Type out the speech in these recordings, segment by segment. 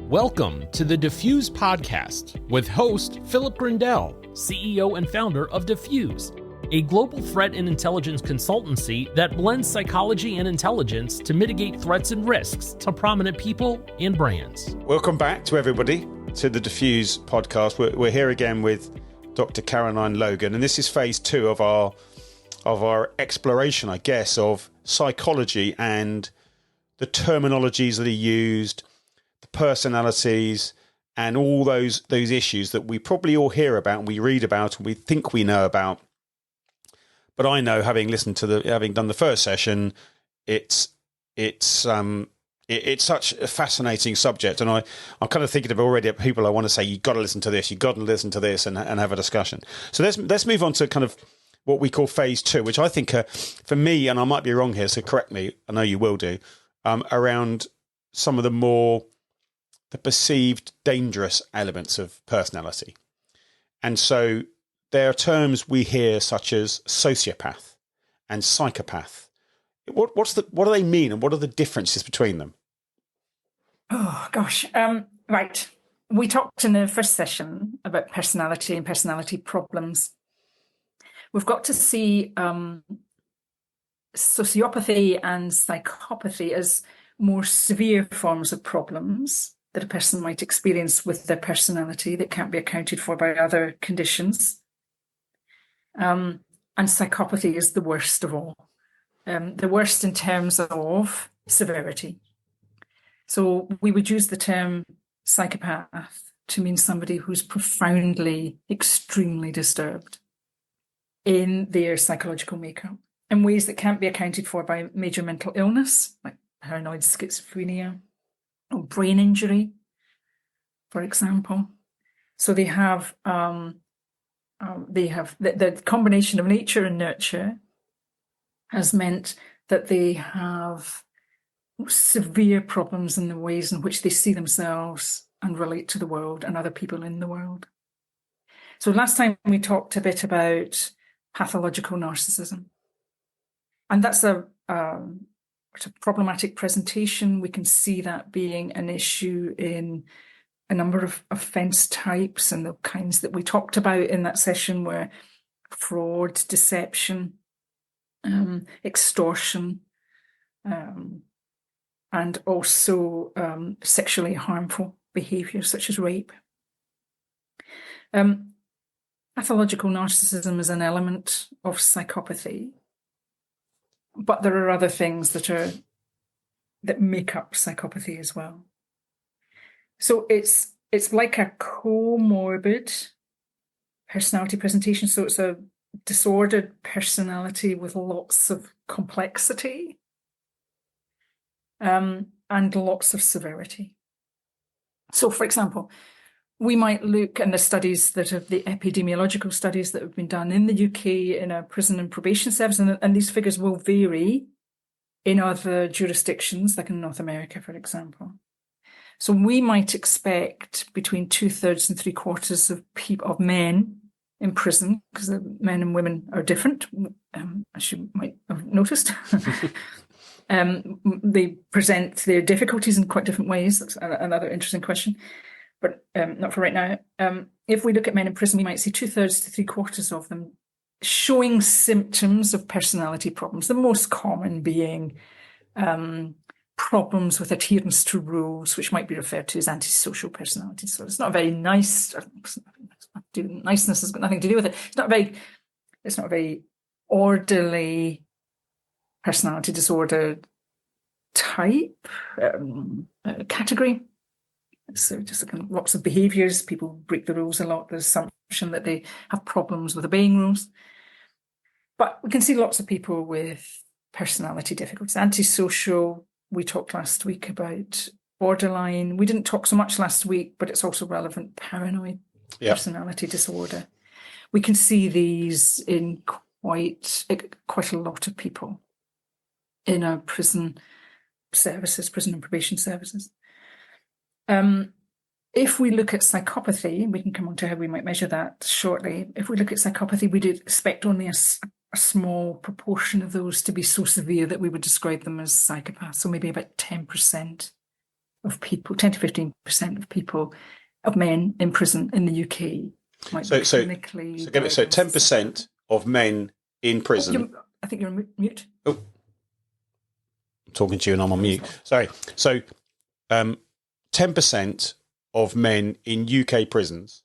Welcome to the Diffuse Podcast with host Philip Grindell, CEO and founder of Diffuse, a global threat and intelligence consultancy that blends psychology and intelligence to mitigate threats and risks to prominent people and brands. Welcome back to everybody to the Diffuse Podcast. We're here again with Dr. Caroline Logan, and this is phase 2 of our exploration, I guess, of psychology and the terminologies that are used, the personalities, and all those issues that we probably all hear about and we read about and we think we know about. But I know, having done the first session, it's such a fascinating subject, and I'm kind of thinking of already people I want to say, you've got to listen to this, and have a discussion. So let's move on to kind of what we call phase 2, which I think, for me, and I might be wrong here, so correct me, I know you will do, around some of the perceived dangerous elements of personality. And so there are terms we hear such as sociopath and psychopath. What do they mean, and what are the differences between them? Oh, gosh. Right. We talked in the first session about personality and personality problems. We've got to see sociopathy and psychopathy as more severe forms of problems that a person might experience with their personality that can't be accounted for by other conditions. And psychopathy is the worst of all. The worst in terms of severity. So we would use the term psychopath to mean somebody who's profoundly, extremely disturbed in their psychological makeup in ways that can't be accounted for by major mental illness, like paranoid schizophrenia or brain injury, for example. So they have the combination of nature and nurture has meant that they have severe problems in the ways in which they see themselves and relate to the world and other people in the world. So last time we talked a bit about pathological narcissism, and that's a problematic presentation. We can see that being an issue in a number of offence types, and the kinds that we talked about in that session were fraud, deception, extortion, and also sexually harmful behaviours such as rape. Pathological narcissism is an element of psychopathy, but there are other things that make up psychopathy as well. So it's like a comorbid personality presentation. So it's a disordered personality with lots of complexity and lots of severity. So, for example, we might look in the studies the epidemiological studies that have been done in the UK in a prison and probation service, and these figures will vary in other jurisdictions, like in North America, for example. So we might expect between 2/3 and 3/4 of men in prison, because the men and women are different, as you might have noticed. They present their difficulties in quite different ways. That's another interesting question, but not for right now. If we look at men in prison, we might see 2/3 to 3/4 of them showing symptoms of personality problems, the most common being problems with adherence to rules, which might be referred to as antisocial personality. So it's not very nice. Niceness has got nothing to do with it. It's not a very orderly personality disorder type, category. So just lots of behaviours. People break the rules a lot. There's assumption that they have problems with obeying rules. But we can see lots of people with personality difficulties. Antisocial, we talked last week about borderline. We didn't talk so much last week, but it's also relevant. Paranoid personality disorder. We can see these in quite a lot of people in our prison and probation services. If we look at psychopathy, we can come on to how we might measure that shortly. If we look at psychopathy, we'd expect only a small proportion of those to be so severe that we would describe them as psychopaths. So maybe about 10% of people, 10 to 15% of people, of men in prison in the UK might be clinically diagnosed. So 10% of men in prison. I think you're on mute. Oh, I'm talking to you and I'm on mute. Sorry. So 10% of men in UK prisons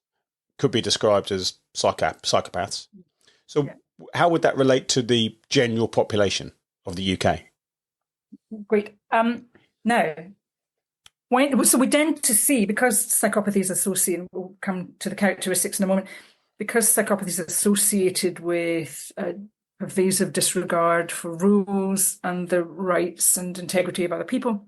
could be described as psychopaths. So how would that relate to the general population of the UK? Great. Now, so we tend to see, because psychopathy is associated, we'll come to the characteristics in a moment, because psychopathy is associated with pervasive disregard for rules and the rights and integrity of other people,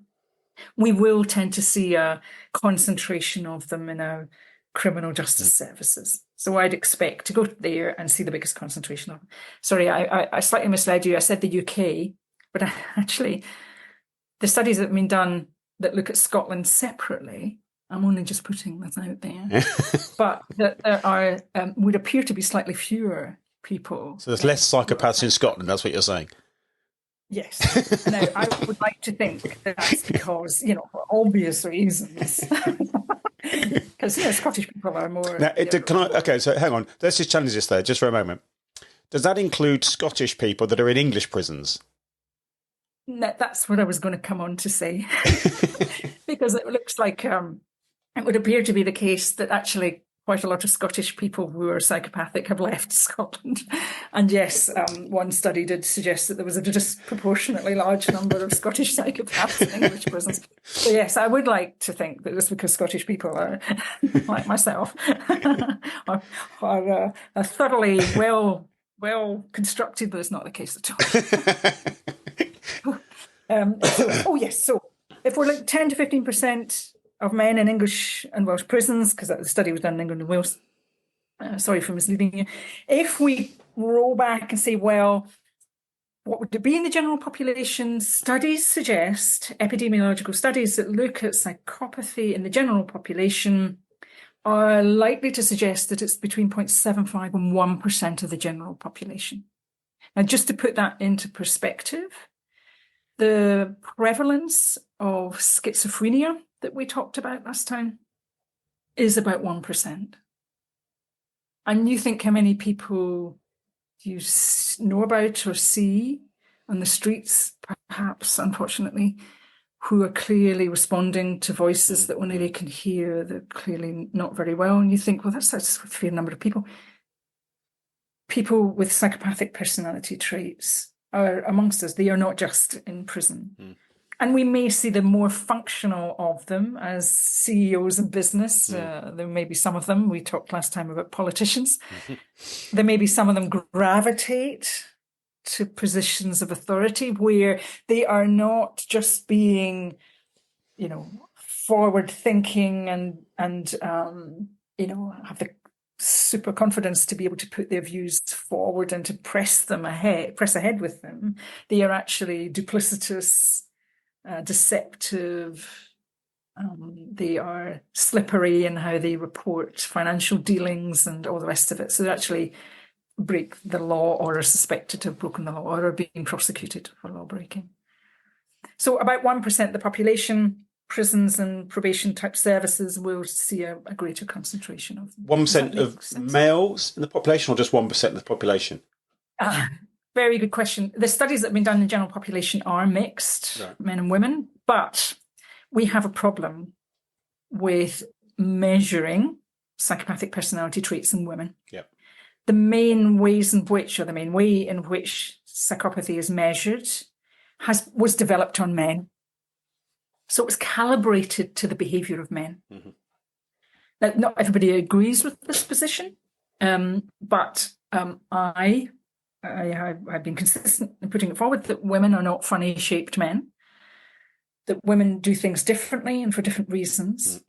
we will tend to see a concentration of them in our criminal justice services. So I'd expect to go there and see the biggest concentration of them. Sorry, I slightly misled you. I said the UK, but actually the studies that have been done that look at Scotland separately, I'm only just putting that out there, but that there are would appear to be slightly fewer people. So there's less psychopaths in Scotland, that's what you're saying? Yes. Now, I would like to think that that's because, for obvious reasons. Because, Scottish people are more... Now, okay, so hang on. Let's just challenge this there, just for a moment. Does that include Scottish people that are in English prisons? No, that's what I was going to come on to say. Because it looks like it would appear to be the case that actually quite a lot of Scottish people who are psychopathic have left Scotland. And yes, one study did suggest that there was a disproportionately large number of Scottish psychopaths in English prisons. So yes, I would like to think that just because Scottish people are, like myself, are thoroughly well constructed, but it's not the case at all. So if we're like 10 to 15% of men in English and Welsh prisons, because the study was done in England and Wales. Sorry for misleading you. If we roll back and say, well, what would it be in the general population? Studies suggest, epidemiological studies that look at psychopathy in the general population are likely to suggest that it's between 0.75 and 1% of the general population. Now, just to put that into perspective, the prevalence of schizophrenia that we talked about last time is about 1%. And you think how many people you know about or see on the streets, perhaps, unfortunately, who are clearly responding to voices that only they can hear, they're clearly not very well. And you think, well, that's a fair number of people. People with psychopathic personality traits are amongst us. They are not just in prison. And we may see the more functional of them as CEOs in business. There may be some of them. We talked last time about politicians. There may be some of them gravitate to positions of authority where they are not just being, forward thinking and have the super confidence to be able to put their views forward and to press ahead with them. They are actually duplicitous, deceptive. They are slippery in how they report financial dealings and all the rest of it. So they actually break the law or are suspected to have broken the law or are being prosecuted for law breaking. So about 1% of the population, prisons and probation type services will see a greater concentration of them. 1% of males in the population or just 1% of the population? Very good question. The studies that have been done in the general population are mixed, right, men and women, but we have a problem with measuring psychopathic personality traits in women. Yep. The main way in which psychopathy is measured was developed on men. So it was calibrated to the behaviour of men. Mm-hmm. Now, not everybody agrees with this position, but I've been consistent in putting it forward that women are not funny-shaped men, that women do things differently and for different reasons.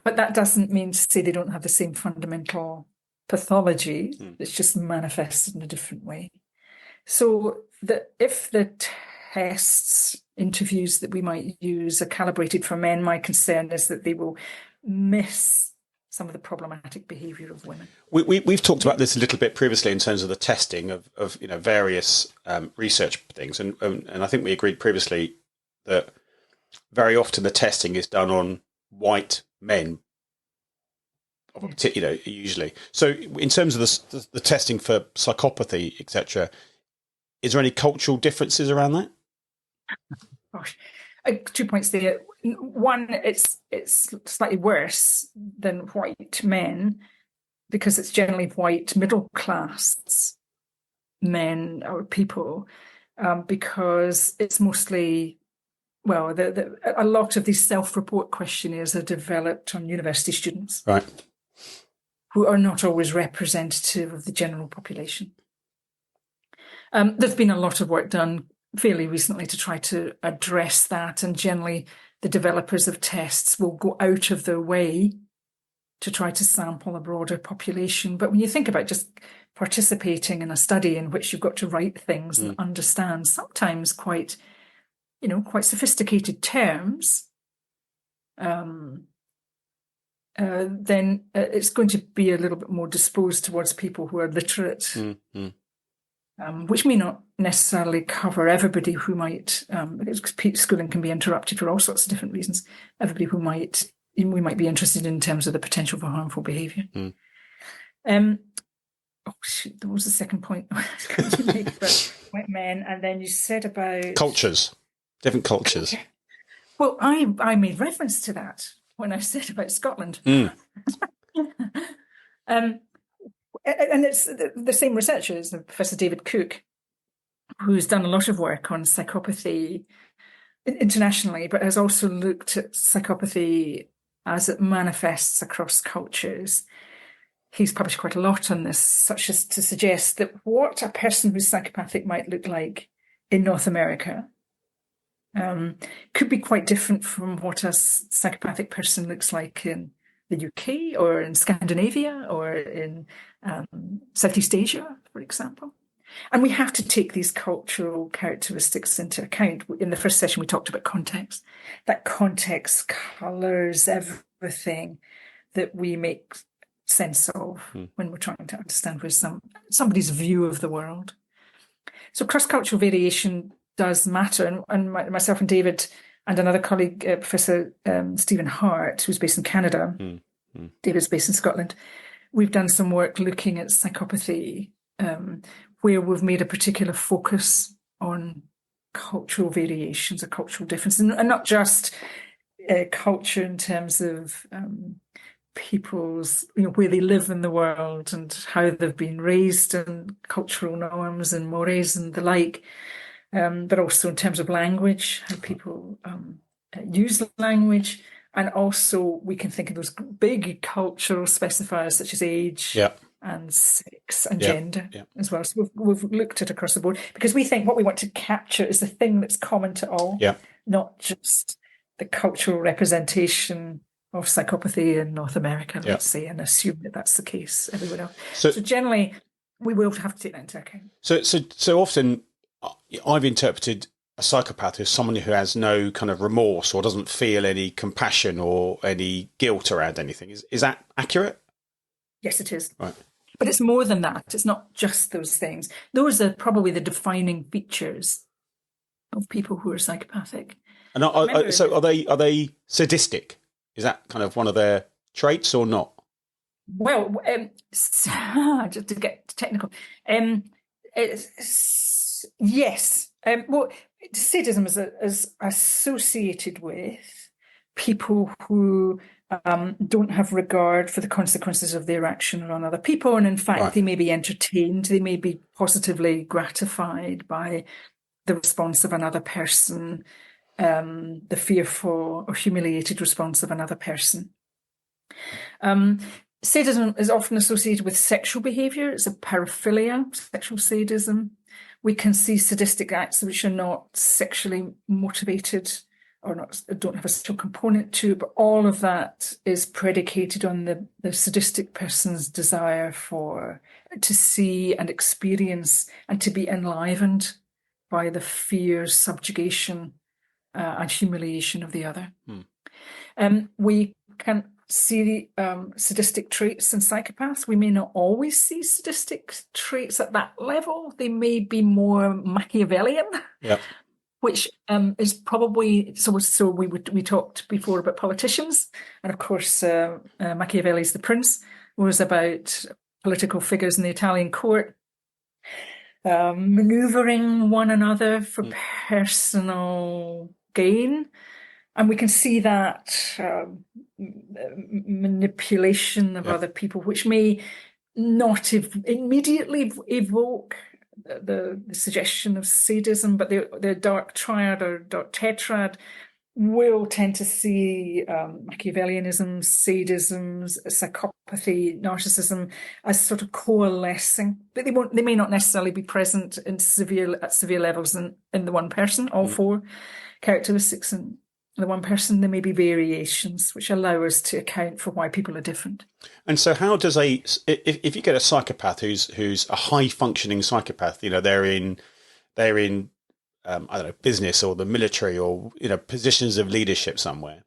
But that doesn't mean to say they don't have the same fundamental pathology. It's just manifested in a different way. So if the tests, interviews that we might use are calibrated for men, my concern is that they will miss some of the problematic behaviour of women. We've talked about this a little bit previously in terms of the testing of various research things, and I think we agreed previously that very often the testing is done on white men, usually. So in terms of the testing for psychopathy, etc., is there any cultural differences around that? Gosh, 2 points there. One, it's slightly worse than white men because it's generally white middle class men or people, because it's mostly, well, a lot of these self-report questionnaires are developed on university students, right, who are not always representative of the general population. There's been a lot of work done fairly recently to try to address that, and generally the developers of tests will go out of their way to try to sample a broader population. But when you think about just participating in a study in which you've got to write things and understand sometimes quite sophisticated terms, then it's going to be a little bit more disposed towards people who are literate, which may not necessarily cover everybody who might, because schooling can be interrupted for all sorts of different reasons, everybody who we might be interested in terms of the potential for harmful behaviour. There was the second point you made about white men, and then you said about cultures, different cultures. Well, I made reference to that when I said about Scotland. And it's the same researchers, Professor David Cook, who's done a lot of work on psychopathy internationally, but has also looked at psychopathy as it manifests across cultures. He's published quite a lot on this, such as to suggest that what a person who's psychopathic might look like in North America could be quite different from what a psychopathic person looks like in the UK or in Scandinavia or in Southeast Asia, for example. And we have to take these cultural characteristics into account. In the first session, we talked about context. That context colours everything that we make sense of when we're trying to understand where somebody's view of the world. So cross-cultural variation does matter. And myself and David and another colleague, Professor Stephen Hart, who's based in Canada, David's based in Scotland, we've done some work looking at psychopathy, where we've made a particular focus on cultural variations or cultural differences, and not just culture in terms of people's, where they live in the world and how they've been raised and cultural norms and mores and the like, but also in terms of language, how people use language. And also we can think of those big cultural specifiers such as age and sex and gender as well. So we've looked at across the board because we think what we want to capture is the thing that's common to all, not just the cultural representation of psychopathy in North America, let's say, and assume that that's the case everywhere else. So generally, we will have to take that into account. So often I've interpreted a psychopath as someone who has no kind of remorse or doesn't feel any compassion or any guilt around anything. Is that accurate? Yes, it is. Right. But it's more than that. It's not just those things. Those are probably the defining features of people who are psychopathic. And so are they sadistic? Is that kind of one of their traits or not? Well, just to get technical, yes. Well, sadism is associated with people who don't have regard for the consequences of their action on other people, and in fact, they may be entertained, they may be positively gratified by the response of another person, the fearful or humiliated response of another person. Sadism is often associated with sexual behaviour. It's a paraphilia, sexual sadism. We can see sadistic acts which are not sexually motivated or don't have a sexual component to, but all of that is predicated on the sadistic person's desire to see and experience and to be enlivened by the fear, subjugation, and humiliation of the other. We can see sadistic traits in psychopaths. We may not always see sadistic traits at that level. They may be more Machiavellian. which is probably so. We talked before about politicians, and of course, Machiavelli's The Prince was about political figures in the Italian court maneuvering one another for personal gain, and we can see that manipulation of other people, which may not immediately evoke the suggestion of sadism, but the dark triad or dark tetrad will tend to see Machiavellianism, sadism, psychopathy, narcissism as sort of coalescing. But they may not necessarily be present at severe levels in the one person, all four characteristics in the one person. There may be variations which allow us to account for why people are different. And so how does if you get a psychopath who's a high functioning psychopath, they're in I don't know, business or the military or, positions of leadership somewhere,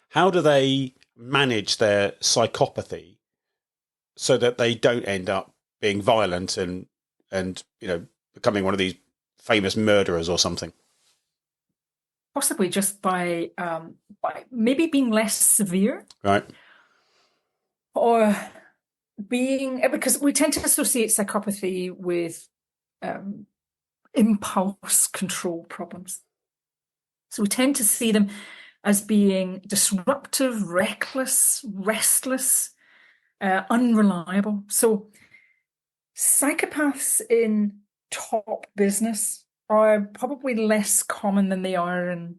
how do they manage their psychopathy so that they don't end up being violent and becoming one of these famous murderers or something? Possibly just by maybe being less severe. Right. Or because we tend to associate psychopathy with impulse control problems. So we tend to see them as being disruptive, reckless, restless, unreliable. So psychopaths in top business are probably less common than they are in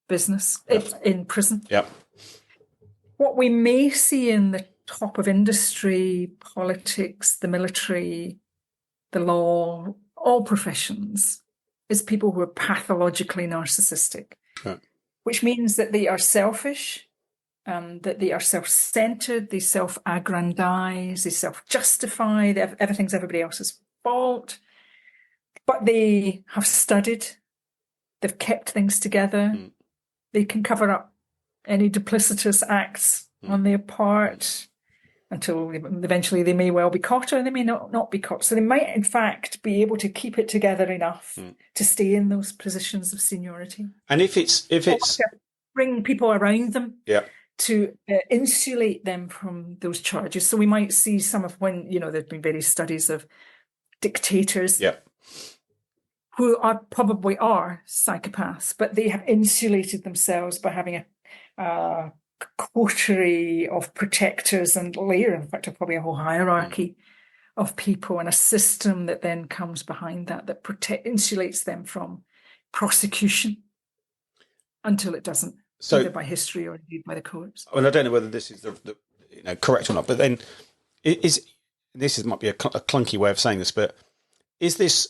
business, in prison. Yep. What we may see in the top of industry, politics, the military, the law, all professions, is people who are pathologically narcissistic, which means that they are selfish, that they are self-centered, they self-aggrandize, they self-justify, everything's everybody else's fault. But they have studied, they've kept things together, they can cover up any duplicitous acts on their part until eventually they may well be caught or they may not be caught. So they might, in fact, be able to keep it together enough to stay in those positions of seniority. And if it's bring people around them to insulate them from those charges. So we might see some of when, there've been various studies of dictators who probably are psychopaths, but they have insulated themselves by having a coterie of protectors and later, in fact, probably a whole hierarchy of people and a system that then comes behind that insulates them from prosecution until it doesn't, either by history or indeed by the courts. Well, I don't know whether this is the correct or not, but then might be a clunky way of saying this, but is this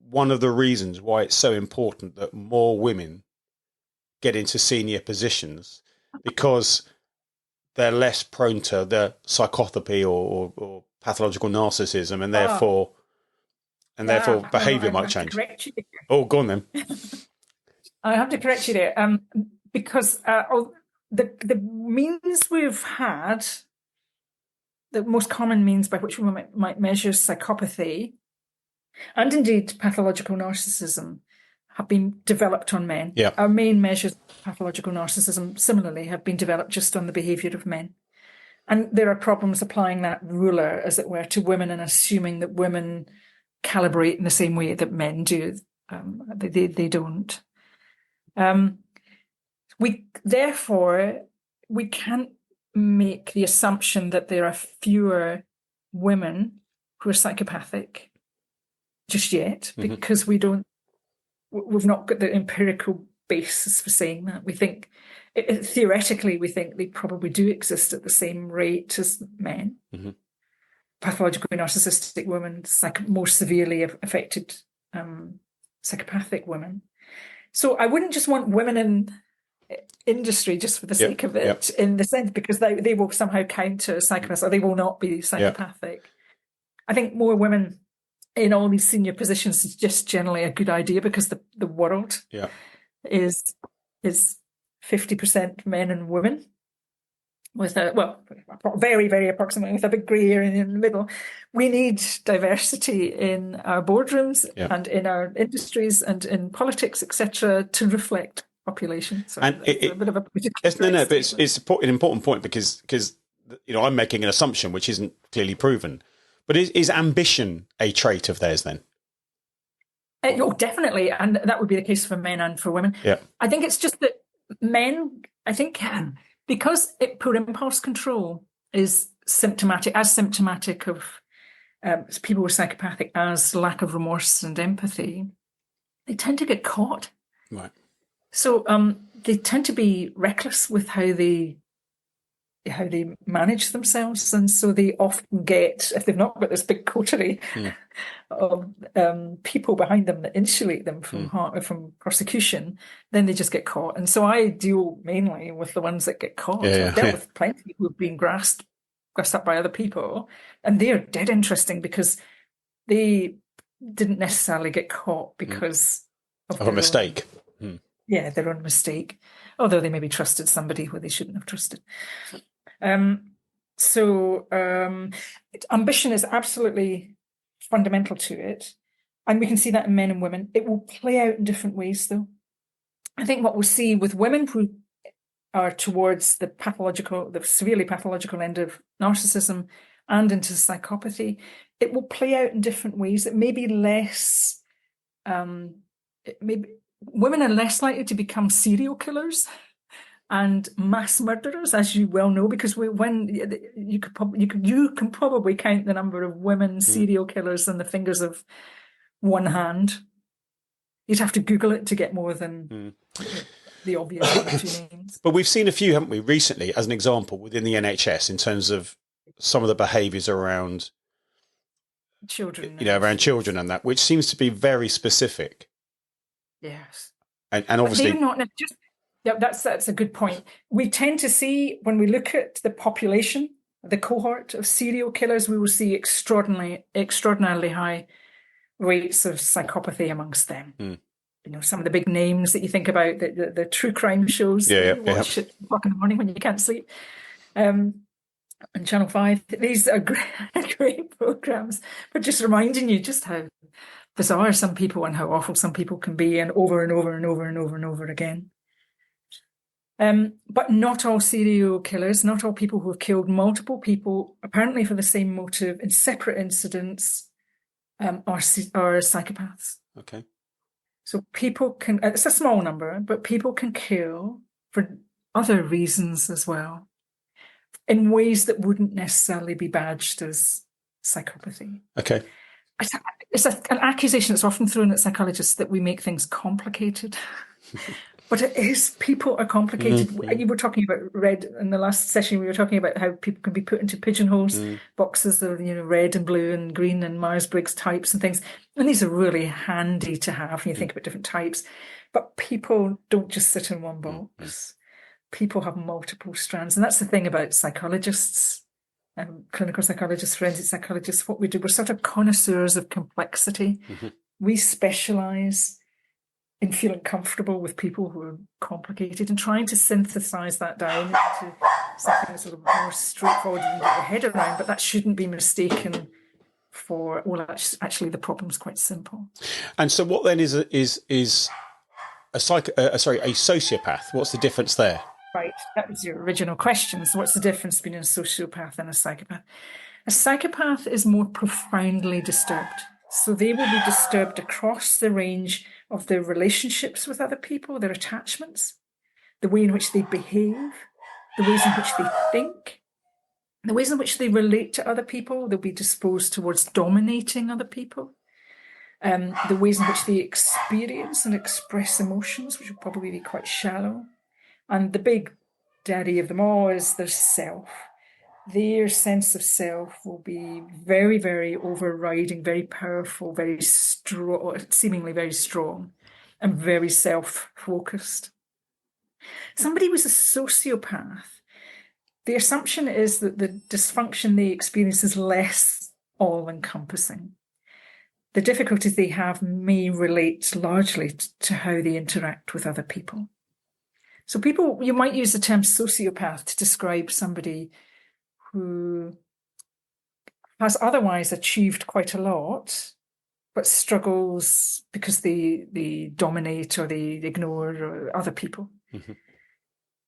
one of the reasons why it's so important that more women get into senior positions? Because they're less prone to the psychopathy or pathological narcissism, and therefore behaviour might change. Oh, go on then. I have to correct you there, because the means we've had, the most common means by which we might measure psychopathy, and indeed pathological narcissism, have been developed on men. Yeah. Our main measures of pathological narcissism, similarly, have been developed just on the behaviour of men. And there are problems applying that ruler, as it were, to women and assuming that women calibrate in the same way that men do. They don't. Therefore, we can't make the assumption that there are fewer women who are psychopathic just yet, because we've not got the empirical basis for saying that. We think, theoretically, they probably do exist at the same rate as men. Pathologically narcissistic women, more severely affected psychopathic women. So I wouldn't just want women in industry just for the sake of it, in the sense, because they will somehow counter psychopaths, or they will not be psychopathic. I think more women in all these senior positions is just generally a good idea, because the world is 50% men and women. with very, very approximately with a big grey area in the middle. We need diversity in our boardrooms and in our industries and in politics, etc., to reflect population. So and it's a bit of a political but it's an important point because I'm making an assumption which isn't clearly proven. But is ambition a trait of theirs then? Definitely, and that would be the case for men and for women. Yeah, I think it's just that men, I think, because poor impulse control is symptomatic of people with psychopathic as lack of remorse and empathy. They tend to get caught, right? So they tend to be reckless with how they manage themselves, and so they often get, if they've not got this big coterie of people behind them that insulate them from prosecution, then they just get caught. And so I deal mainly with the ones that get caught. I've dealt with plenty of people who've been grasped up by other people, and they're dead interesting because they didn't necessarily get caught because of a mistake. Their own mistake, although they maybe trusted somebody who they shouldn't have trusted. So ambition is absolutely fundamental to it. And we can see that in men and women. It will play out in different ways, though. I think what we'll see with women who are towards the severely pathological end of narcissism and into psychopathy, it will play out in different ways. It may be less... women are less likely to become serial killers and mass murderers, as you well know, because you can probably count the number of women serial killers on the fingers of one hand. You'd have to Google it to get more than the obvious one or two names. But we've seen a few, haven't we, recently, as an example, within the NHS in terms of some of the behaviours around children, around children and that, which seems to be very specific. Yes, and obviously that's a good point. We tend to see, when we look at the population, the cohort of serial killers, we will see extraordinarily high rates of psychopathy amongst them. Some of the big names that you think about, the true crime shows that you watch at 2:00 in the morning when you can't sleep, on Channel 5. These are great programs, but just reminding you just how bizarre some people and how awful some people can be, and over and over and over and over and over again. But not all serial killers, not all people who have killed multiple people, apparently for the same motive in separate incidents, are psychopaths. Okay. So people can, it's a small number, but people can kill for other reasons as well, in ways that wouldn't necessarily be badged as psychopathy. Okay. It's an accusation that's often thrown at psychologists that we make things complicated. But it is, people are complicated. You were talking about red in the last session. We were talking about how people can be put into pigeonholes, boxes of red and blue and green and Myers-Briggs types and things. And these are really handy to have when you think about different types. But people don't just sit in one box. People have multiple strands. And that's the thing about psychologists, clinical psychologists, forensic psychologists. What we do, we're sort of connoisseurs of complexity. We specialise in feeling comfortable with people who are complicated and trying to synthesize that down into something sort of more straightforward you can get your head around, but that shouldn't be mistaken for, actually the problem's quite simple. And so what then is a sociopath? What's the difference there? Right, that was your original question. So what's the difference between a sociopath and a psychopath? A psychopath is more profoundly disturbed. So they will be disturbed across the range of their relationships with other people, their attachments, the way in which they behave, the ways in which they think, the ways in which they relate to other people. They'll be disposed towards dominating other people, the ways in which they experience and express emotions, which will probably be quite shallow. And the big daddy of them all is their self. Their sense of self will be very, very overriding, very powerful, very strong, seemingly very strong, and very self-focused. Somebody who's a sociopath, the assumption is that the dysfunction they experience is less all-encompassing. The difficulties they have may relate largely to how they interact with other people. So you might use the term sociopath to describe somebody who has otherwise achieved quite a lot, but struggles because they dominate or they ignore other people. Mm-hmm.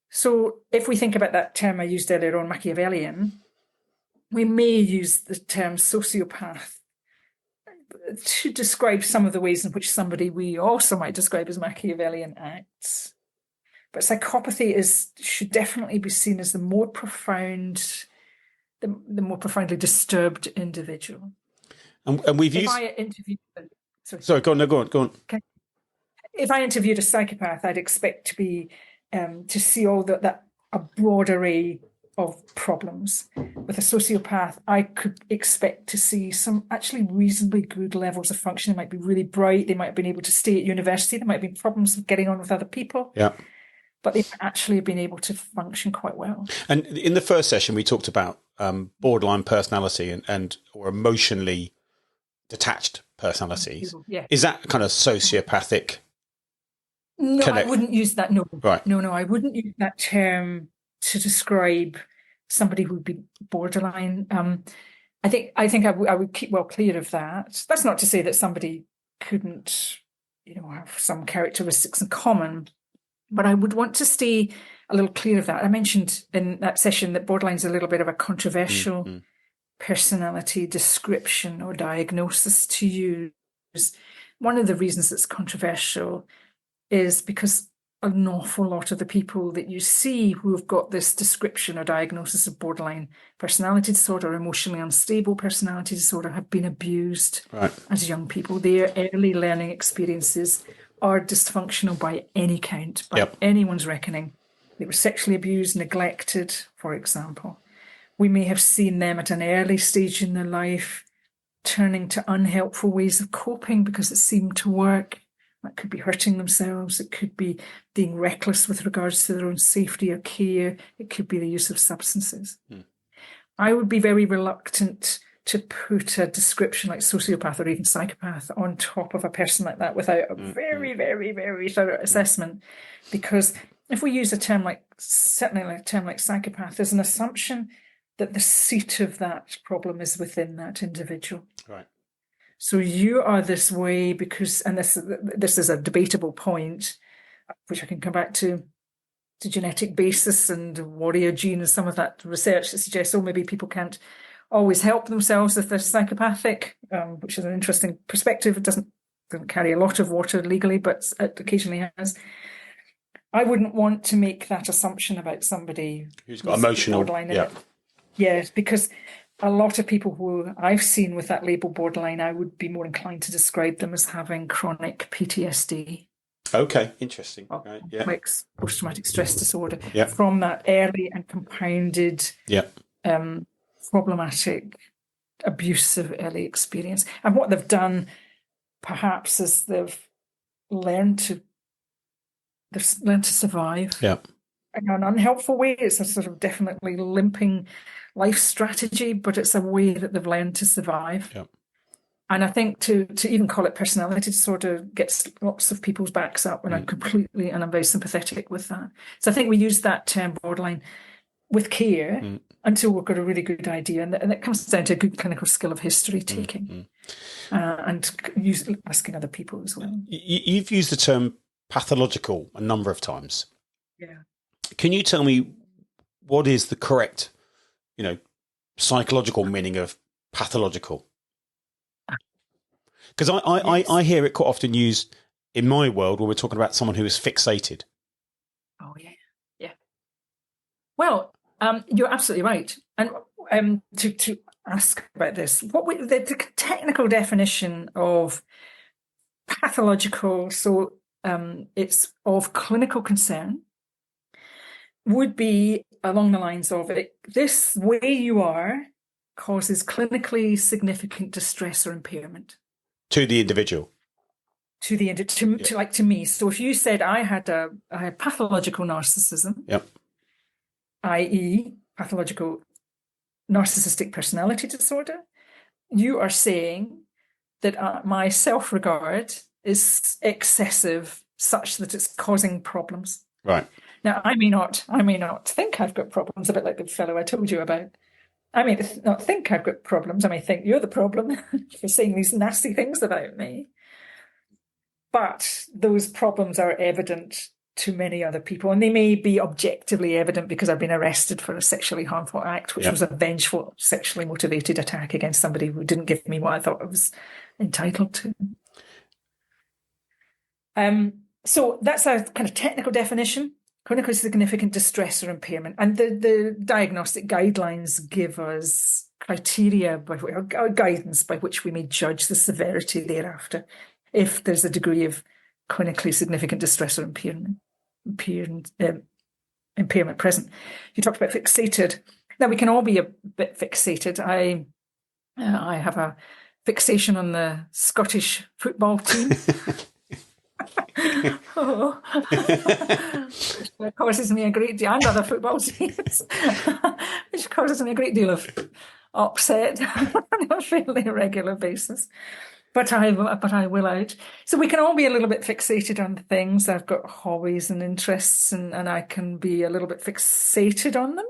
So if we think about that term I used earlier on, Machiavellian, we may use the term sociopath to describe some of the ways in which somebody we also might describe as Machiavellian acts. But psychopathy should definitely be seen as the more profoundly disturbed individual. And we've used. Sorry, go on. Okay. If I interviewed a psychopath, I'd expect to be to see all that a broad array of problems. With a sociopath, I could expect to see some actually reasonably good levels of function. They might be really bright. They might have been able to stay at university. There might be problems with getting on with other people. Yeah. But they've actually been able to function quite well. And in the first session, we talked about borderline personality and or emotionally detached personalities. Yeah. Is that kind of sociopathic? No, I wouldn't use that. No, right. No, I wouldn't use that term to describe somebody who would be borderline. I think I would keep well clear of that. That's not to say that somebody couldn't, have some characteristics in common, but I would want to stay a little clear of that. I mentioned in that session that borderline is a little bit of a controversial personality description or diagnosis to use. One of the reasons it's controversial is because an awful lot of the people that you see who have got this description or diagnosis of borderline personality disorder or emotionally unstable personality disorder have been abused as young people. Their early learning experiences are dysfunctional by any count, by anyone's reckoning. They were sexually abused, neglected, for example. We may have seen them at an early stage in their life turning to unhelpful ways of coping because it seemed to work. That could be hurting themselves. It could be being reckless with regards to their own safety or care. It could be the use of substances. I would be very reluctant to put a description like sociopath or even psychopath on top of a person like that without a very, very, very thorough assessment. Because if we use certainly a term like psychopath, there's an assumption that the seat of that problem is within that individual. Right. So you are this way because, and this is a debatable point, which I can come back to genetic basis and warrior gene and some of that research that suggests, maybe people can't always help themselves if they're psychopathic, which is an interesting perspective. It doesn't carry a lot of water legally, but it occasionally has. I wouldn't want to make that assumption about somebody who's got emotional borderline in it. Yes, because a lot of people who I've seen with that label borderline, I would be more inclined to describe them as having chronic PTSD. Okay, interesting. Right, complex post-traumatic stress disorder from that early and compounded problematic, abusive early experience. And what they've done, perhaps, is they've learned to survive. Yeah. In an unhelpful way. It's a sort of definitely limping life strategy, but it's a way that they've learned to survive. Yeah. And I think to even call it personality disorder gets lots of people's backs up, and I'm very sympathetic with that. So I think we use that term borderline with care until we've got a really good idea. And it comes down to a good clinical skill of history taking and asking other people as well. You've used the term pathological a number of times. Yeah. Can you tell me what is the correct, psychological meaning of pathological? Because I hear it quite often used in my world when we're talking about someone who is fixated. Oh, yeah. Well, you're absolutely right. And to ask about this, the technical definition of pathological, so it's of clinical concern, would be along the lines of this way you are causes clinically significant distress or impairment to the individual. To me. So if you said I had pathological narcissism, i.e., pathological narcissistic personality disorder, you are saying that my self-regard is excessive, such that it's causing problems. Right. Now, I may not think I've got problems, a bit like the fellow I told you about. I may not think I've got problems. I may think you're the problem for saying these nasty things about me. But those problems are evident to many other people, and they may be objectively evident because I've been arrested for a sexually harmful act, which was a vengeful, sexually motivated attack against somebody who didn't give me what I thought I was entitled to. So that's a kind of technical definition. Clinically significant distress or impairment. And the diagnostic guidelines give us criteria or guidance by which we may judge the severity thereafter if there's a degree of clinically significant distress or impairment present. You talked about fixated. Now, we can all be a bit fixated. I have a fixation on the Scottish football team. Which causes me a great deal, and other football teams, which causes me a great deal of upset on a fairly regular basis. But I will out. So we can all be a little bit fixated on things. I've got hobbies and interests, and I can be a little bit fixated on them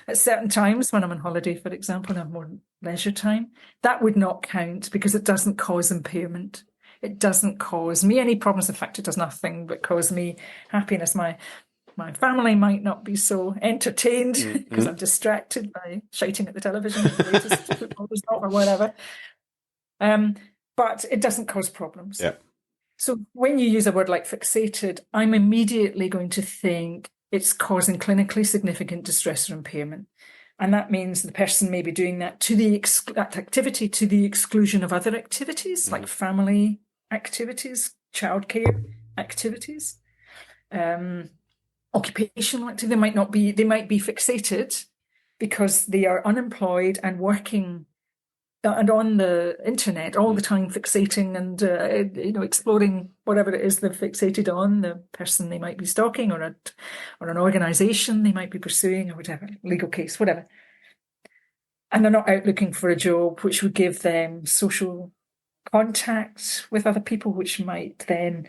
at certain times when I'm on holiday, for example, and I have more leisure time. That would not count because it doesn't cause impairment. It doesn't cause me any problems. In fact, it does nothing but cause me happiness. My family might not be so entertained because I'm distracted by shouting at the television, the latest football result or whatever. But it doesn't cause problems. Yeah. So when you use a word like fixated, I'm immediately going to think it's causing clinically significant distress or impairment. And that means the person may be doing that that activity to the exclusion of other activities like family activities, childcare activities, occupational activity. They might be fixated because they are unemployed and working and on the internet all the time, fixating and exploring whatever it is they're fixated on, the person they might be stalking or an organization they might be pursuing or whatever, legal case, whatever. And they're not out looking for a job which would give them social contact with other people, which might then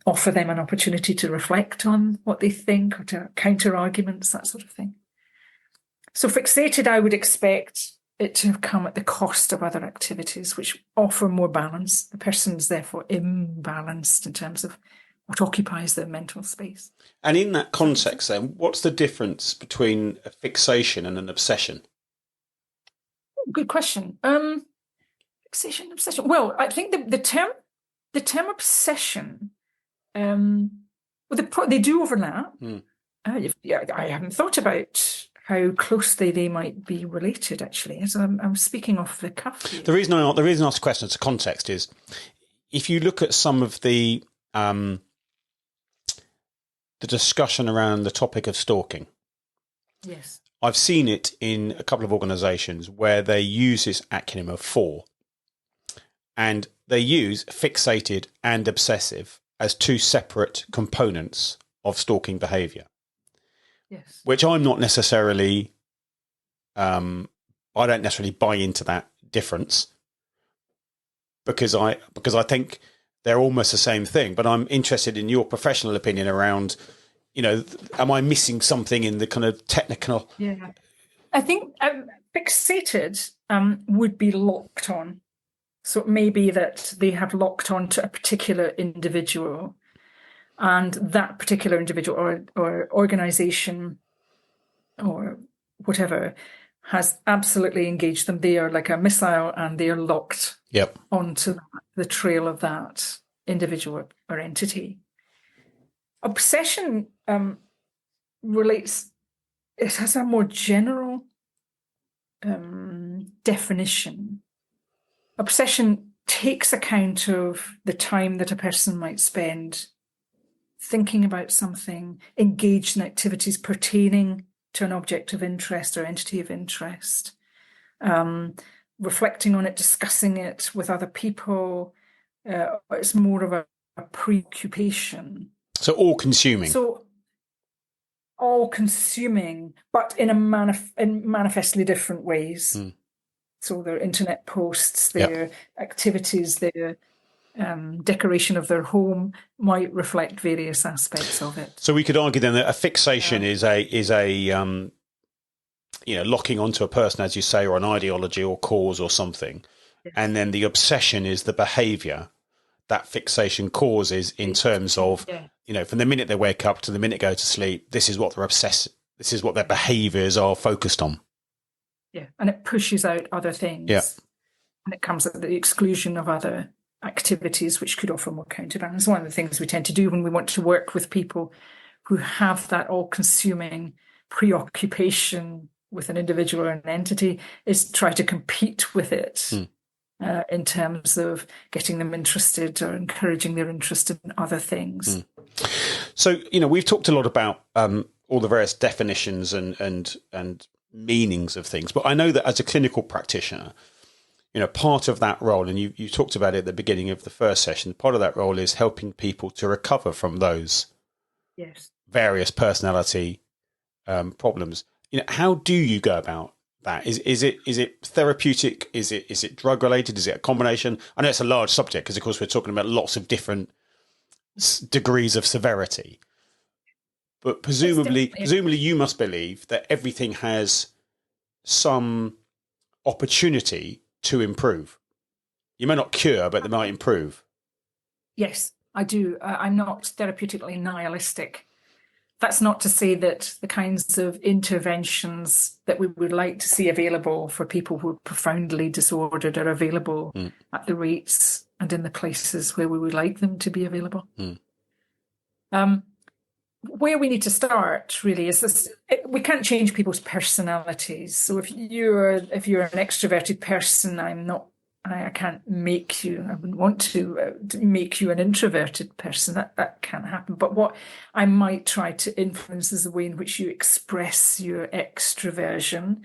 offer them an opportunity to reflect on what they think or to counter arguments, that sort of thing. So fixated, I would expect it to have come at the cost of other activities which offer more balance. The person is therefore imbalanced in terms of what occupies their mental space. And in that context then, what's the difference between a fixation and an obsession? Good question. Fixation, obsession. Well, I think the term obsession, they do overlap. I haven't thought about how closely they might be related, actually. As I'm speaking off the cuff here. The reason I ask the question as a context is, if you look at some of the discussion around the topic of stalking, yes, I've seen it in a couple of organisations where they use this acronym of 4, and they use fixated and obsessive as 2 separate components of stalking behaviour. Yes. Which I'm not necessarily, I don't necessarily buy into that difference because I think they're almost the same thing. But I'm interested in your professional opinion around, am I missing something in the kind of technical? Yeah, I think fixated would be locked on. So it may be that they have locked on to a particular individual, and that particular individual or organization or whatever has absolutely engaged them. They are like a missile and they are locked onto the trail of that individual or entity. Obsession relates, it has a more general definition. Obsession takes account of the time that a person might spend thinking about something, engaged in activities pertaining to an object of interest or entity of interest, reflecting on it, discussing it with other people. It's more of a preoccupation. So all-consuming. So all-consuming, but in manifestly different ways. So their internet posts, their activities, their decoration of their home might reflect various aspects of it. So we could argue then that a fixation is a locking onto a person, as you say, or an ideology or cause or something. Yes. And then the obsession is the behavior that fixation causes in terms of, from the minute they wake up to the minute they go to sleep, this is what they're obsessed. This is what their behaviors are focused on. Yeah. And it pushes out other things. Yeah. And it comes at the exclusion of other activities, which could offer more counterbalance. One of the things we tend to do when we want to work with people who have that all-consuming preoccupation with an individual or an entity is try to compete with it in terms of getting them interested or encouraging their interest in other things. So, we've talked a lot about all the various definitions and meanings of things, but I know that as a clinical practitioner, part of that role, and you talked about it at the beginning of the first session, part of that role is helping people to recover from those various personality problems. How do you go about that? Is it therapeutic? Is it drug related? Is it a combination? I know it's a large subject because, of course, we're talking about lots of different degrees of severity. But presumably, you must believe that everything has some opportunity to improve. You may not cure, but they might improve. Yes, I do. I'm not therapeutically nihilistic. That's not to say that the kinds of interventions that we would like to see available for people who are profoundly disordered are available at the rates and in the places where we would like them to be available. Where we need to start really is this: we can't change people's personalities. So if you're an extroverted person, I can't make you. I wouldn't want to make you an introverted person. That can't happen. But what I might try to influence is the way in which you express your extroversion,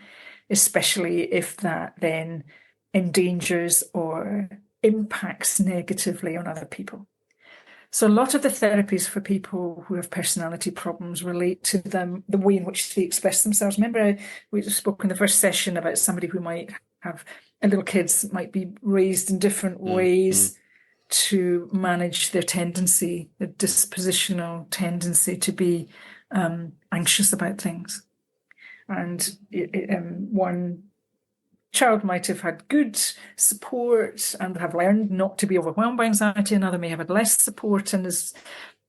especially if that then endangers or impacts negatively on other people. So a lot of the therapies for people who have personality problems relate to the way in which they express themselves. Remember, we spoke in the first session about somebody who might have little kids might be raised in different ways to manage their tendency, their dispositional tendency to be anxious about things. And one child might have had good support and have learned not to be overwhelmed by anxiety. Another may have had less support and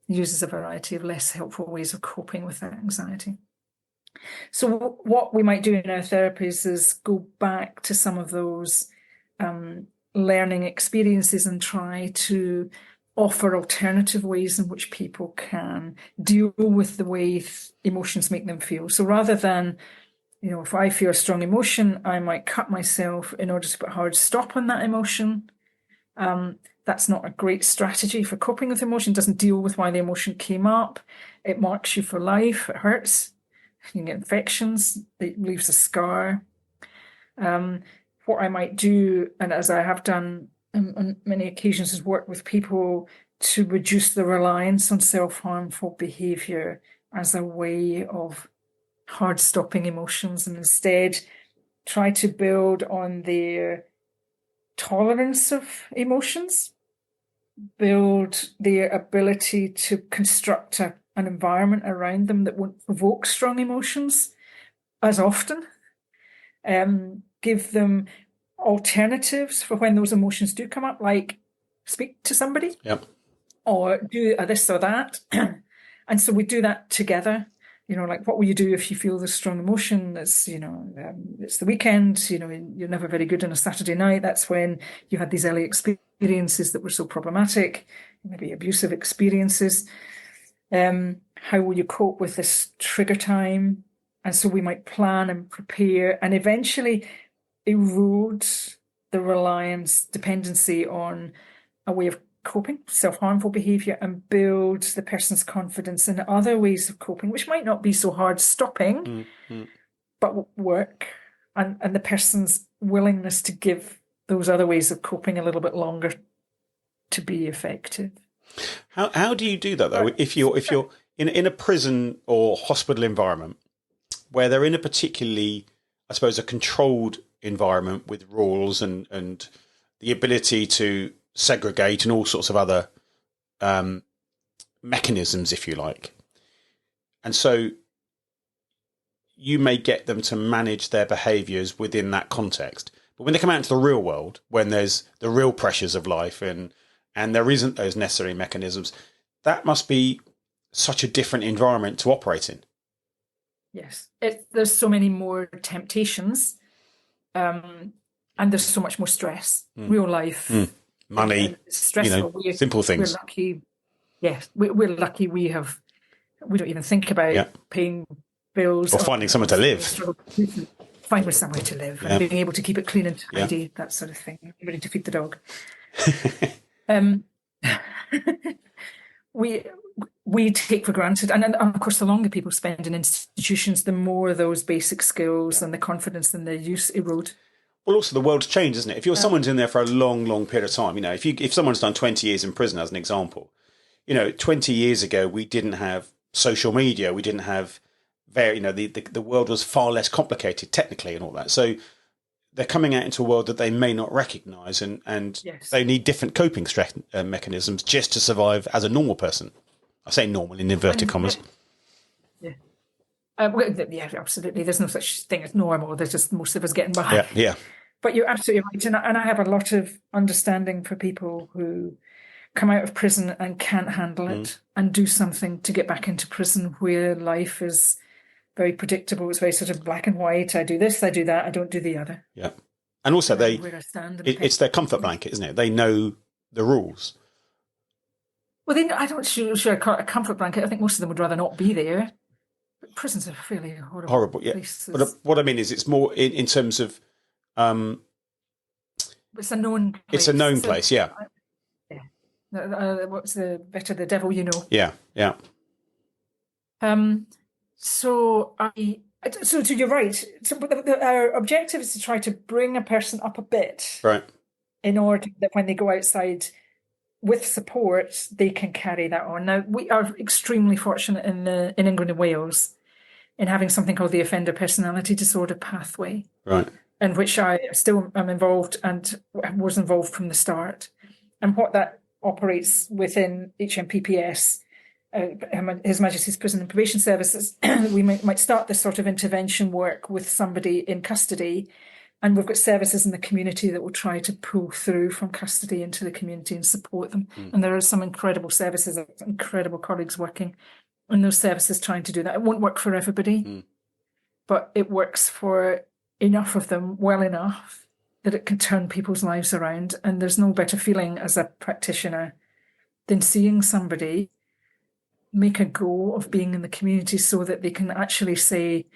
uses a variety of less helpful ways of coping with that anxiety. So what we might do in our therapies is go back to some of those learning experiences and try to offer alternative ways in which people can deal with the way emotions make them feel. So rather than, if I feel a strong emotion, I might cut myself in order to put a hard stop on that emotion. That's not a great strategy for coping with emotion. It doesn't deal with why the emotion came up. It marks you for life. It hurts. You can get infections. It leaves a scar. What I might do, and as I have done on many occasions, is work with people to reduce the reliance on self-harmful behaviour as a way of hard stopping emotions, and instead try to build on their tolerance of emotions, build their ability to construct an environment around them that won't provoke strong emotions as often, give them alternatives for when those emotions do come up, like speak to somebody or do this or that. And so we do that together. Like, what will you do if you feel this strong emotion? It's, it's the weekend, you're never very good on a Saturday night. That's when you had these early experiences that were so problematic, maybe abusive experiences. How will you cope with this trigger time? And so we might plan and prepare and eventually erode the reliance, dependency on a way of coping, self-harmful behaviour, and build the person's confidence in other ways of coping, which might not be so hard stopping, but work, and the person's willingness to give those other ways of coping a little bit longer to be effective. How do you do that though? If you're in a prison or hospital environment where they're in a particularly, I suppose, a controlled environment with rules and the ability to segregate and all sorts of other mechanisms, if you like. And so you may get them to manage their behaviours within that context. But when they come out into the real world, when there's the real pressures of life and there isn't those necessary mechanisms, that must be such a different environment to operate in. Yes, there's so many more temptations, and there's so much more stress. Real life, money, stressful. Simple things. We're lucky. Yes, we're lucky. We don't even think about paying bills or finding somewhere to live. Finding somewhere to live and being able to keep it clean and tidy, that sort of thing. Ready to feed the dog. We take for granted, and of course, the longer people spend in institutions, the more those basic skills and the confidence and the use erode. Well, also the world's changed, isn't it? If someone's in there for a long, long period of time, if someone's done 20 years in prison, as an example, 20 years ago we didn't have social media, we didn't have the world was far less complicated technically and all that. So they're coming out into a world that they may not recognise, and they need different coping mechanisms just to survive as a normal person. I say normal in inverted commas. Yeah, absolutely. There's no such thing as normal. There's just most of us getting by. Yeah. But you're absolutely right, and I have a lot of understanding for people who come out of prison and can't handle it and do something to get back into prison, where life is very predictable. It's very sort of black and white. I do this, I do that, I don't do the other. Yeah. And also it's their comfort blanket, isn't it? They know the rules. Well, I don't sure a comfort blanket. I think most of them would rather not be there. But prisons are fairly horrible places. But what I mean is it's more in terms of... it's a known place. It's a known place, yeah. What's the better the devil you know? Yeah. So you're right. So our objective is to try to bring a person up a bit, right, in order that when they go outside with support, they can carry that on. Now, we are extremely fortunate in England and Wales in having something called the Offender Personality Disorder Pathway, right, in which I still am involved and was involved from the start. And what that operates within HMPPS, His Majesty's Prison and Probation Services, we might start this sort of intervention work with somebody in custody, and we've got services in the community that will try to pull through from custody into the community and support them. And there are some incredible services, incredible colleagues working in those services trying to do that. It won't work for everybody, but it works for enough of them well enough that it can turn people's lives around. And there's no better feeling as a practitioner than seeing somebody make a go of being in the community so that they can actually say,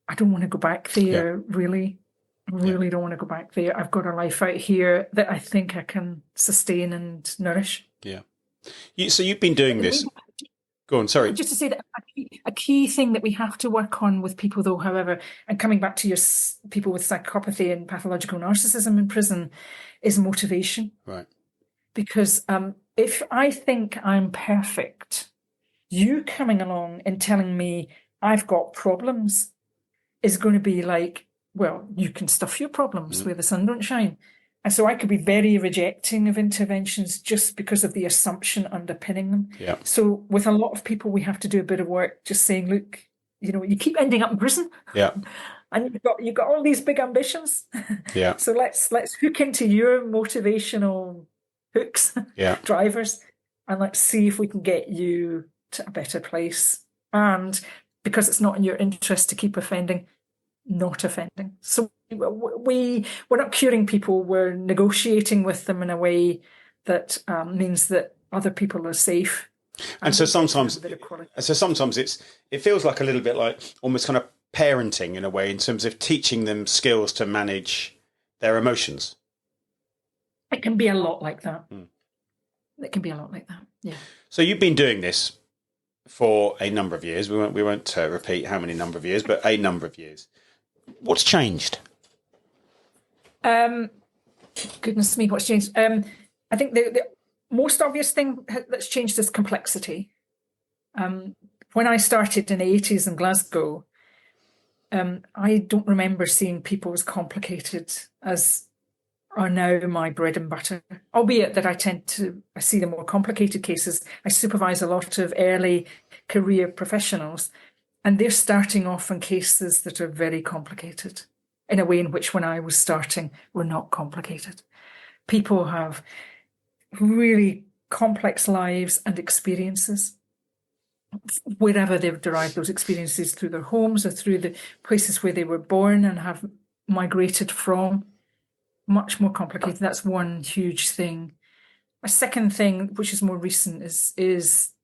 I don't want to go back there, really. I really don't want to go back there. I've got a life out here that I think I can sustain and nourish. Yeah. So you've been doing this. Go on, sorry. Just to say that a key thing that we have to work on with people, though, however, and coming back to your people with psychopathy and pathological narcissism in prison, is motivation. Right. Because if I think I'm perfect, you coming along and telling me I've got problems is going to be like, well, you can stuff your problems where the sun don't shine. And so I could be very rejecting of interventions just because of the assumption underpinning them. Yeah. So with a lot of people, we have to do a bit of work just saying, look, you keep ending up in prison. Yeah. And you've got all these big ambitions. Yeah. So let's hook into your motivational hooks, drivers, and let's see if we can get you to a better place. And because it's not in your interest to keep offending, not offending. So we're not curing people, we're negotiating with them in a way that means that other people are safe. And so sometimes it feels like a little bit like almost kind of parenting in a way, in terms of teaching them skills to manage their emotions. It can be a lot like that. It can be a lot like that. Yeah. So you've been doing this for a number of years. We won't repeat how many number of years, but a number of years. What's changed? Goodness me, what's changed? I think the most obvious thing that's changed is complexity. When I started in the 80s in Glasgow, I don't remember seeing people as complicated as are now my bread and butter, albeit that I see the more complicated cases. I supervise a lot of early career professionals, and they're starting off on cases that are very complicated in a way in which when I was starting were not complicated. People have really complex lives and experiences, wherever they've derived those experiences, through their homes or through the places where they were born and have migrated from. Much more complicated. That's one huge thing. A second thing, which is more recent, is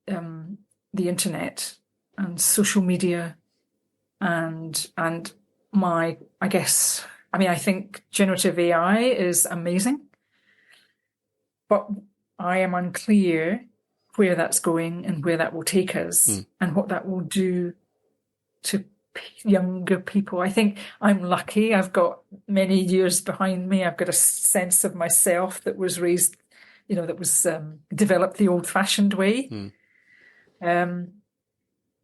the internet and social media, and I think generative AI is amazing, but I am unclear where that's going and where that will take us and what that will do to younger people. I think I'm lucky. I've got many years behind me. I've got a sense of myself that was raised, that was developed the old-fashioned way. And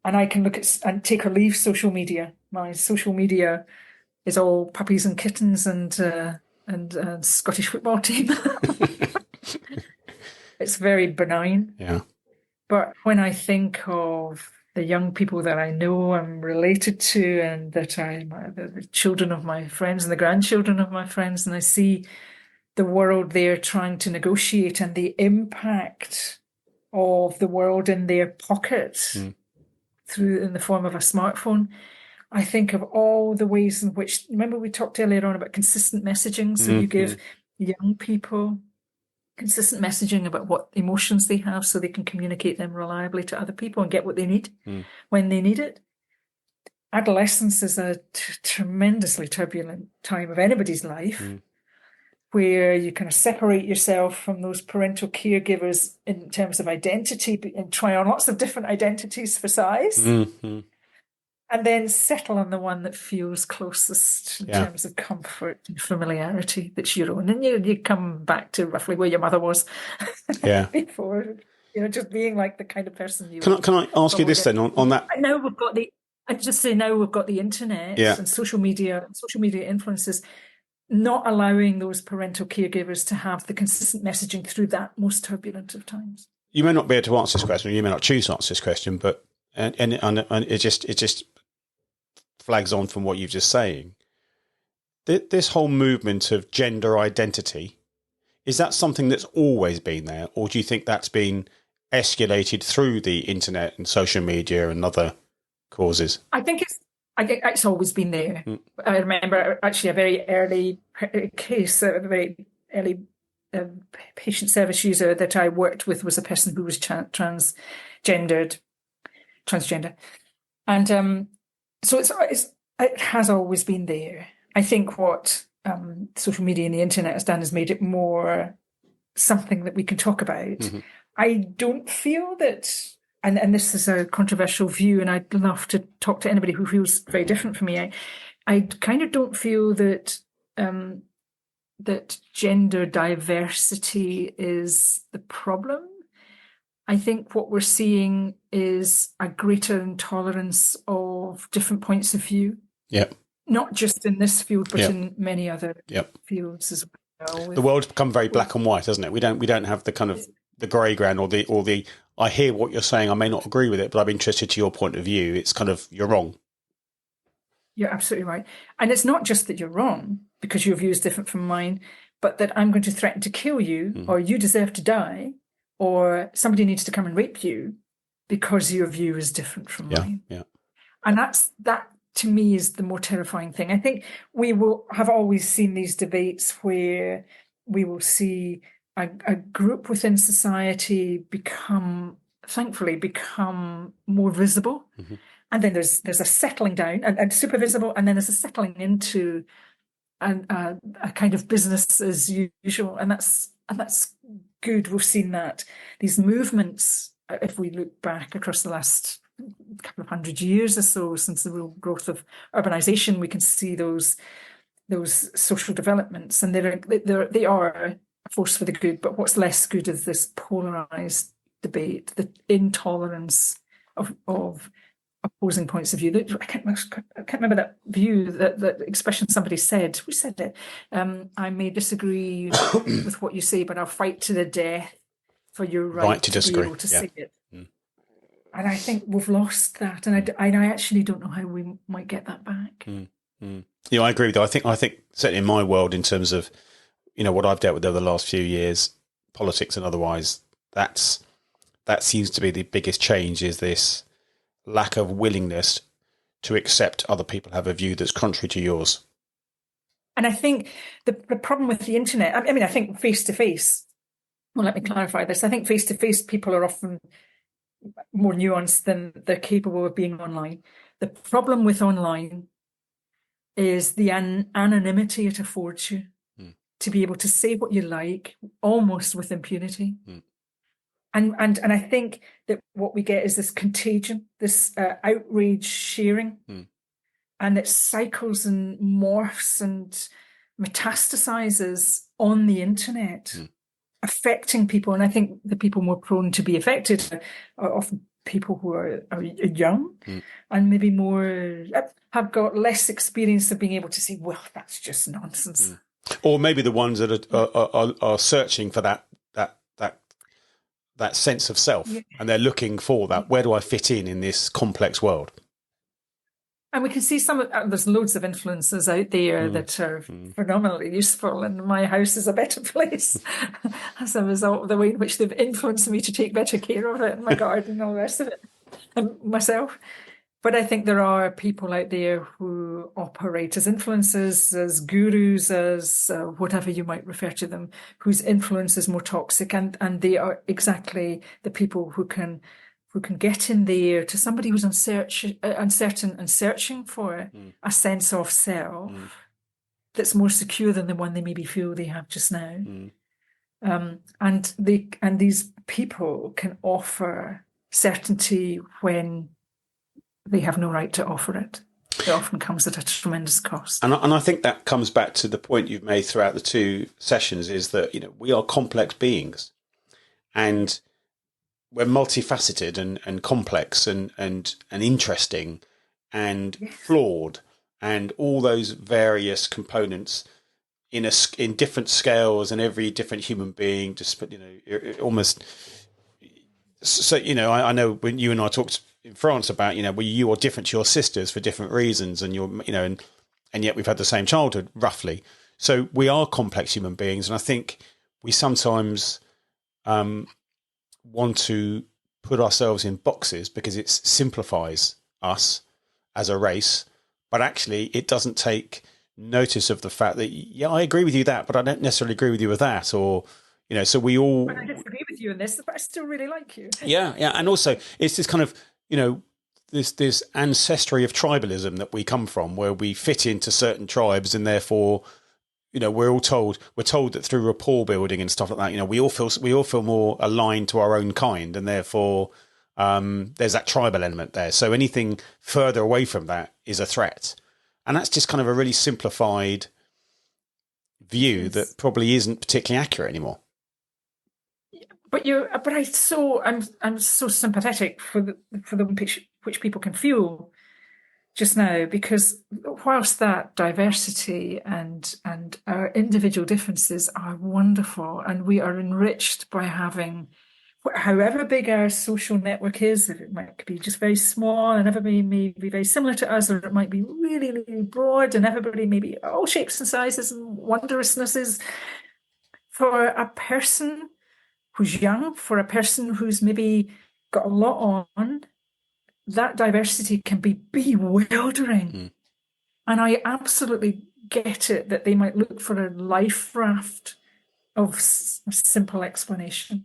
I can look at and take or leave social media. My social media is all puppies and kittens and Scottish football team. It's very benign. Yeah. But when I think of the young people that I know I'm related to, and that I'm the children of my friends and the grandchildren of my friends, and I see the world they're trying to negotiate and the impact of the world in their pocket in the form of a smartphone, I think of all the ways in which, remember we talked earlier on about consistent messaging. So you give young people consistent messaging about what emotions they have so they can communicate them reliably to other people and get what they need when they need it. Adolescence is a tremendously turbulent time of anybody's life where you kind of separate yourself from those parental caregivers in terms of identity and try on lots of different identities for size. And then settle on the one that feels closest in terms of comfort and familiarity, that's your own. And you come back to roughly where your mother was before, just being like the kind of person you Can I ask you this then on that? Now we've got the internet and social media influences, not allowing those parental caregivers to have the consistent messaging through that most turbulent of times. You may not be able to answer this question, or you may not choose to answer this question, but and it just flags on from what you've just saying. This whole movement of gender identity, is that something that's always been there, or do you think that's been escalated through the internet and social media and other causes? I think it's always been there. I remember actually a very early case, a very early patient service user that I worked with was a person who was transgender, and so it has always been there. I think what social media and the internet has done is made it more something that we can talk about. I don't feel that, and this is a controversial view, and I'd love to talk to anybody who feels very different from me. I kind of don't feel that that gender diversity is the problem. I think what we're seeing is a greater intolerance of different points of view. Yep. Not just in this field, but in many other fields as well. The world's become very black and white, hasn't it? We don't have the kind of the grey ground or the I hear what you're saying, I may not agree with it, but I'm interested to your point of view. It's kind of, you're wrong. You're absolutely right. And it's not just that you're wrong because your view is different from mine, but that I'm going to threaten to kill you, or you deserve to die, or somebody needs to come and rape you because your view is different from mine. Yeah. And that to me is the more terrifying thing. I think we will have always seen these debates where we will see a group within society thankfully become more visible. And then there's a settling down and super visible, and then there's a settling into a kind of business as usual. And that's good. We've seen that these movements, if we look back across the last couple of 100 years or so, since the real growth of urbanization, we can see those social developments, and they are a force for the good. But what's less good is this polarized debate, the intolerance of opposing points of view. I can't remember that view, that expression somebody said. Who said it? I may disagree with what you say, but I'll fight to the death for your right to disagree. be able to say it. And I think we've lost that, and I actually don't know how we might get that back. Yeah, I agree with you. I think certainly in my world, in terms of what I've dealt with over the last few years, politics and otherwise, that seems to be the biggest change, is this lack of willingness to accept other people have a view that's contrary to yours. And I think the problem with the internet, I mean, I think face-to-face, well, let me clarify this. I think face-to-face people are often more nuanced than they're capable of being online. The problem with online is the anonymity it affords you to be able to say what you like almost with impunity. And I think that what we get is this contagion, this outrage sharing, and it cycles and morphs and metastasizes on the internet, affecting people. And I think the people more prone to be affected are often people who are young and maybe more have got less experience of being able to say, well, that's just nonsense. Or maybe the ones that are searching for that sense of self, and they're looking for that. Where do I fit in this complex world? And we can see there's loads of influences out there that are phenomenally useful, and my house is a better place as a result of the way in which they've influenced me to take better care of it, and my garden and all the rest of it, and myself. But I think there are people out there who operate as influencers, as gurus, as whatever you might refer to them, whose influence is more toxic, and they are exactly the people who can get in there to somebody who's uncertain and searching for a sense of self that's more secure than the one they maybe feel they have just now. And these people can offer certainty when they have no right to offer it. It often comes at a tremendous cost. And I think that comes back to the point you've made throughout the two sessions, is that we are complex beings, and we're multifaceted and complex and interesting and flawed, and all those various components in different scales, and every different human being just almost. So I know when you and I talked in France about you are different to your sisters for different reasons, and and yet we've had the same childhood roughly. So we are complex human beings, and I think we sometimes want to put ourselves in boxes because it simplifies us as a race, but actually it doesn't take notice of the fact that I agree with you that, but I don't necessarily agree with you with that, or so we all. But I disagree with you in this, but I still really like you. Yeah, and also it's this kind of this ancestry of tribalism that we come from, where we fit into certain tribes, and therefore we're told that through rapport building and stuff like that, we all feel more aligned to our own kind, and therefore there's that tribal element there. So anything further away from that is a threat, and that's just kind of a really simplified view that probably isn't particularly accurate anymore. But I'm so sympathetic for the which people can feel just now, because whilst that diversity and our individual differences are wonderful, and we are enriched by having, however big our social network is, it might be just very small and everybody may be very similar to us, or it might be really, really broad and everybody may be all shapes and sizes and wondrousnesses. For a person who's young, for a person who's maybe got a lot on, that diversity can be bewildering. And I absolutely get it that they might look for a life raft of simple explanation.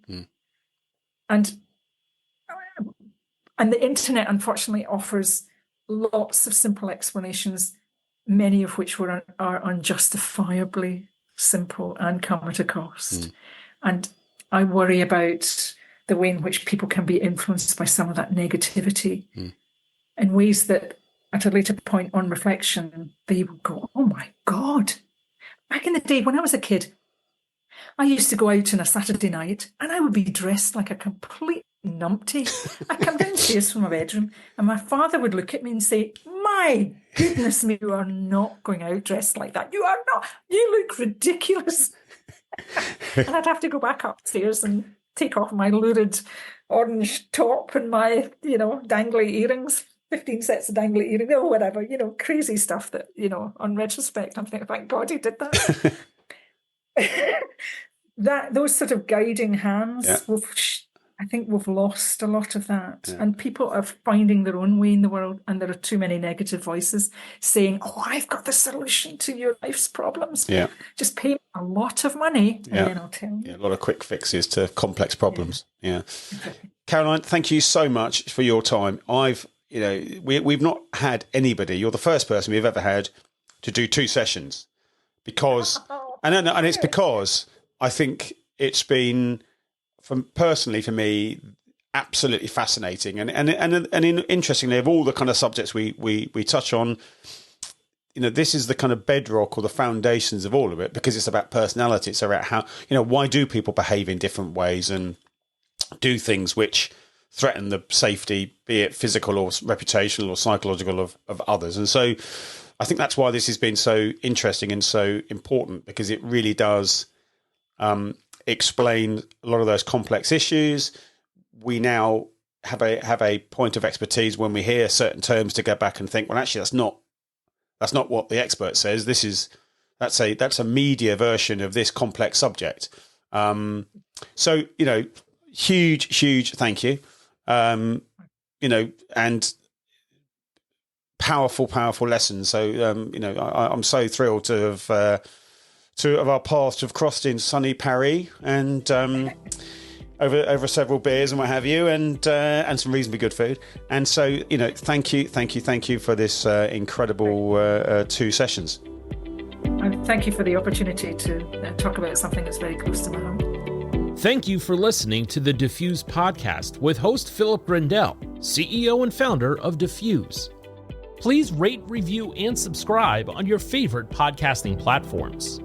And the internet, unfortunately, offers lots of simple explanations, many of which are unjustifiably simple and come at a cost. And I worry about the way in which people can be influenced by some of that negativity in ways that at a later point on reflection, they would go, oh my God. Back in the day when I was a kid, I used to go out on a Saturday night and I would be dressed like a complete numpty. I come downstairs from my bedroom and my father would look at me and say, my goodness me, you are not going out dressed like that. You are not. You look ridiculous. And I'd have to go back upstairs and take off my lurid orange top and my, dangly earrings, 15 sets of dangly earrings, or whatever, crazy stuff that, on retrospect, I'm thinking, thank God he did that. Those sort of guiding hands, I think we've lost a lot of that. Yeah. And people are finding their own way in the world, and there are too many negative voices saying, oh, I've got the solution to your life's problems. Yeah. Just pay a lot of money, and then I'll tell you. Yeah, a lot of quick fixes to complex problems. Yeah. Exactly. Caroline, thank you so much for your time. We've not had anybody, you're the first person we've ever had to do 2 sessions because, and it's because I think it's been, personally for me, absolutely fascinating and interestingly, of all the kind of subjects we touch on, this is the kind of bedrock or the foundations of all of it, because it's about personality. It's about how, why do people behave in different ways and do things which threaten the safety, be it physical or reputational or psychological of others. And so I think that's why this has been so interesting and so important, because it really does explain a lot of those complex issues. We now have a point of expertise when we hear certain terms to go back and think, well, actually, that's not what the expert says. That's a media version of this complex subject. So huge thank you. And powerful lessons. So I'm so thrilled to have. 2 of our paths have crossed in sunny Paris, and over several beers and what have you, and some reasonably good food. And so, thank you for this incredible 2 sessions. And thank you for the opportunity to talk about something that's very close to my heart. Thank you for listening to the Diffuse podcast with host Philip Brindell, CEO and founder of Diffuse. Please rate, review, and subscribe on your favorite podcasting platforms.